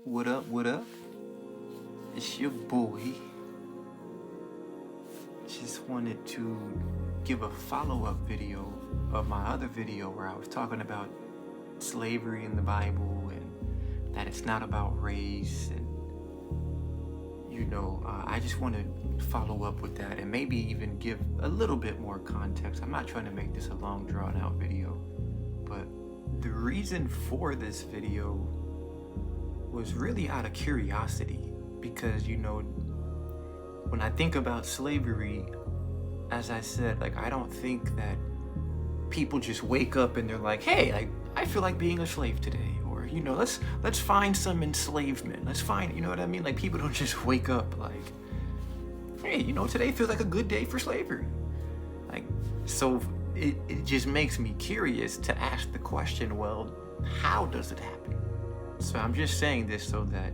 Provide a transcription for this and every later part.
What up, what up? It's your boy. Just wanted to give a follow-up video of my other video where I was talking about slavery in the Bible and that it's not about race. And I just want to follow up with that and maybe even give a little bit more context. I'm not trying to make this a long drawn-out video, but the reason for this video was really out of curiosity because, when I think about slavery, as I said, I don't think that people just wake up and they're like, hey, I feel like being a slave today. Or, let's find some enslavement. Let's find, you know what I mean? People don't just wake up like, hey, today feels like a good day for slavery. So it just makes me curious to ask the question, well, how does it happen? So I'm just saying this so that,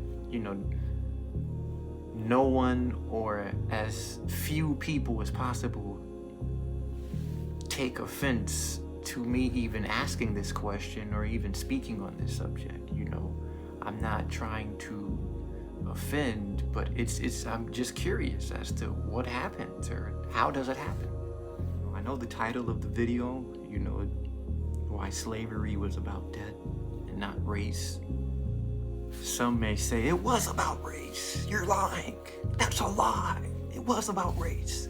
no one or as few people as possible take offense to me even asking this question or even speaking on this subject. I'm not trying to offend, but I'm just curious as to what happens or how does it happen. I know the title of the video, why slavery was about debt and not race. Some may say it was about race. You're lying. That's a lie. It was about race.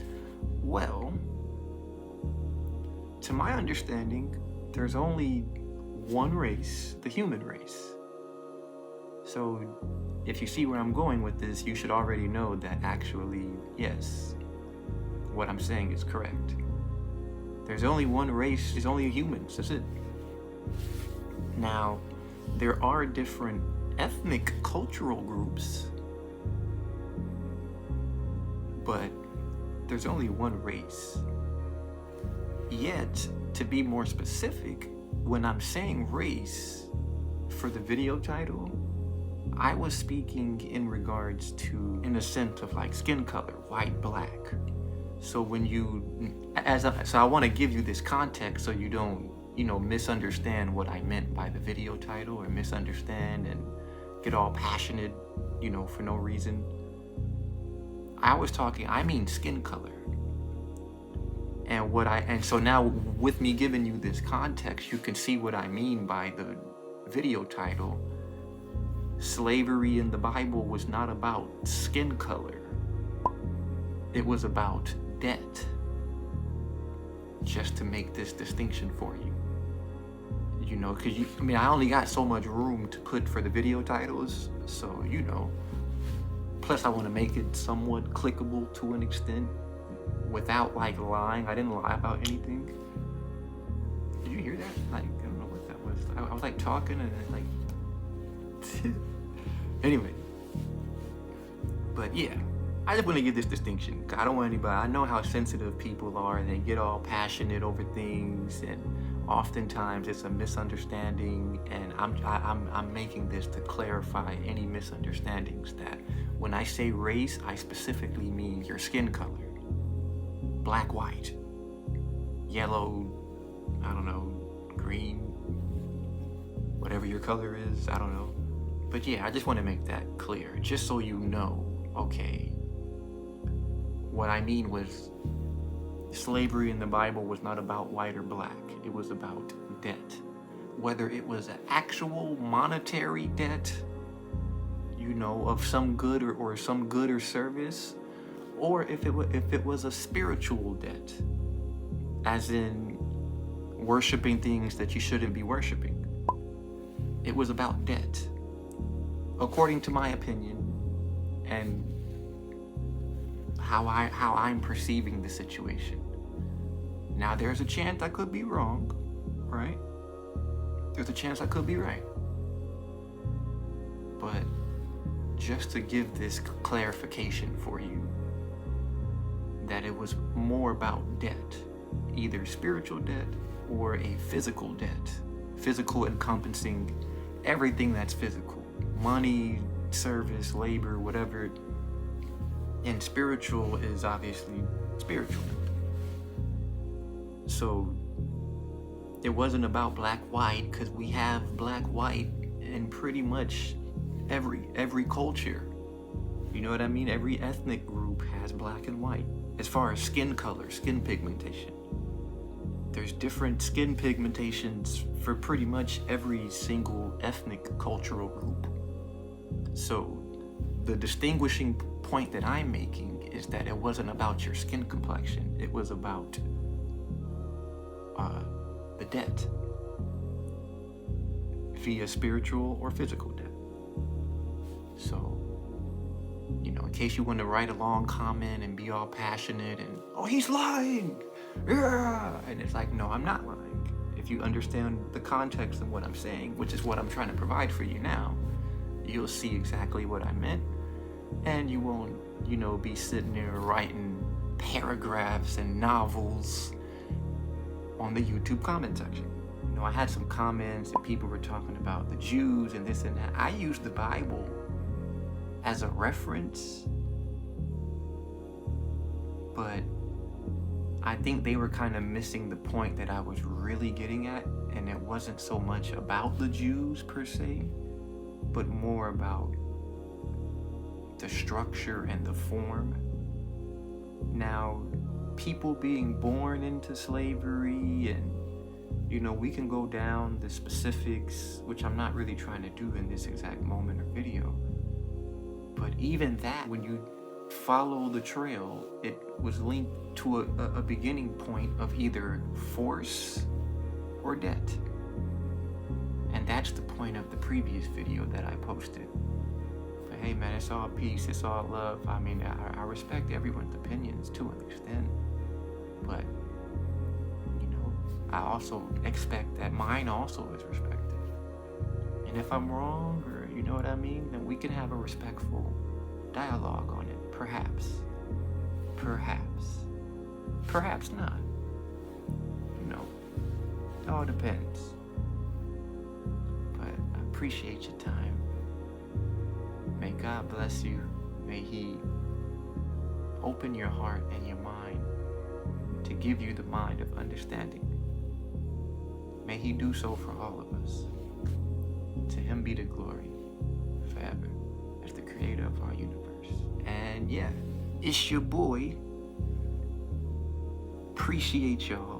Well, to my understanding, there's only one race, the human race. So if you see where I'm going with this, you should already know that actually, yes, what I'm saying is correct. There's only one race, there's only humans, that's it. Now, there are different ethnic cultural groups, but there's only one race. Yet, to be more specific, when I'm saying race for the video title, I was speaking in regards to, in a sense of skin color, white, black. So I want to give you this context so you don't, misunderstand what I meant by the video title or misunderstand and get all passionate, for no reason. I mean skin color. And so now with me giving you this context, you can see what I mean by the video title. Slavery in the Bible was not about skin color. It was about debt. Just to make this distinction for you. Because I only got so much room to put for the video titles, so plus I want to make it somewhat clickable to an extent without lying. I didn't lie about anything. Did you hear that? I don't know what that was. I was talking and anyway, but yeah, I just want to give this distinction. I don't want anybody, I know how sensitive people are and they get all passionate over things, and oftentimes it's a misunderstanding, and I'm making this to clarify any misunderstandings that when I say race, I specifically mean your skin color. Black, white, yellow, I don't know, green, whatever your color is, I don't know. But yeah, I just want to make that clear, just so you know, okay, what I mean was slavery in the Bible was not about white or black. It was about debt. Whether it was an actual monetary debt, of some good or some good or service, or if it was a spiritual debt, as in worshiping things that you shouldn't be worshiping. It was about debt, according to my opinion, and how I'm perceiving the situation. Now, there's a chance I could be wrong, right? There's a chance I could be right. But just to give this clarification for you, that it was more about debt, either spiritual debt or a physical debt. Physical encompassing everything that's physical. Money, service, labor, whatever. And spiritual is obviously spiritual. So it wasn't about black, white, because we have black, white in pretty much every culture. You know what I mean? Every ethnic group has black and white. As far as skin color, skin pigmentation, there's different skin pigmentations for pretty much every single ethnic cultural group. So the distinguishing point that I'm making is that it wasn't about your skin complexion. It was about the debt, via spiritual or physical debt. So, you know, in case you want to write a long comment and be all passionate and, oh, he's lying, yeah, and it's like, no, I'm not lying. If you understand the context of what I'm saying, which is what I'm trying to provide for you now, you'll see exactly what I meant, and you won't, you know, be sitting there writing paragraphs and novels on the YouTube comment section. You know, I had some comments and people were talking about the Jews and this and that. I used the Bible as a reference, but I think they were kind of missing the point that I was really getting at, and it wasn't so much about the Jews per se, but more about the structure and the form. Now, people being born into slavery, and you know, we can go down the specifics, which I'm not really trying to do in this exact moment or video, but even that, when you follow the trail, it was linked to a beginning point of either force or debt. And that's the point of the previous video that I posted. But hey man, it's all peace, it's all love. I mean, I respect everyone's opinions to an extent, but you know, I also expect that mine also is respected. And if I'm wrong, or you know what I mean, then we can have a respectful dialogue on it. Perhaps not. You know, it all depends. But I appreciate your time. May God bless you. May He open your heart and your mind to give you the mind of understanding. May He do so for all of us. To Him be the glory forever as the creator of our universe. And yeah, it's your boy. Appreciate y'all.